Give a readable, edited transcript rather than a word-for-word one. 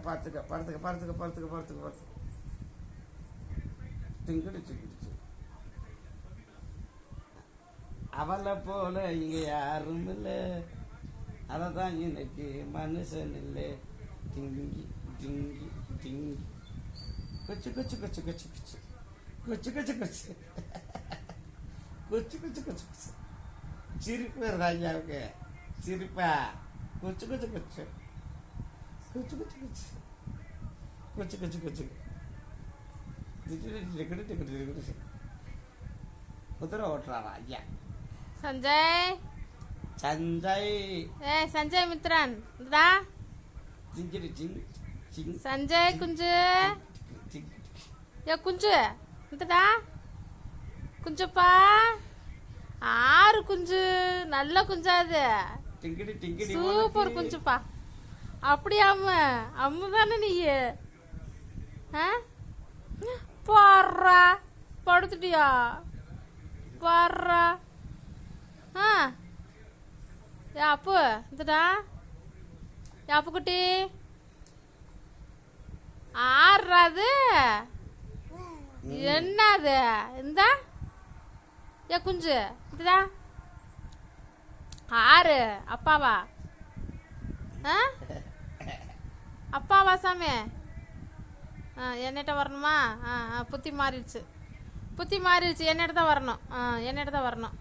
பார்த்துக்க பார்த்துக்க பார்த்துக்க பார்த்துக்க பார்த்துக்க பார்த்துக்க திங்கிடுச்சு அவளை போல இங்க யாரும் இல்லை, அதை தான் இன்னைக்கு மனுஷன் இல்லை. டிங்கி டிங்கி டிங்கி கொச்சு கொச்சு கொச்சு கொச்சு கொச்சு கொச்சு கொச்சு கொச்சு கொச்சு கொச்சு கொச்சு கொச்சு சிரிப்பு வருது ஐயாவுக்கு, சிரிப்பா கொச்சு கொச்சு கொச்சு கொச்சு கொச்சு கொச்சு கொச்சு கொச்சு கொச்சு குதிரை ஓட்டுறாரா ஐயா संजय संजय ए संजय मित्रन दा जिंजरी जिंग जिंग संजय कुंजु या कुंजु इंतடா குஞ்சப்பா ஆறு குஞ்சு நல்ல குஞ்சா அது டிங்கிடி டிங்கிடி சூப்பர் குஞ்சுப்பா அப்படியே அம்மு தானே நீ பாடுறா படுத்துட்டியா பாடுறா அப்பு இந்தடா அப்பு குட்டி ஆறாது என்னது இந்த குஞ்சு இந்தடா ஆறு அப்பாவா அப்பாவா சாமி என்னட்ட வரணுமா புத்தி மாறிடுச்சு என்னட்ட தான் வரணும்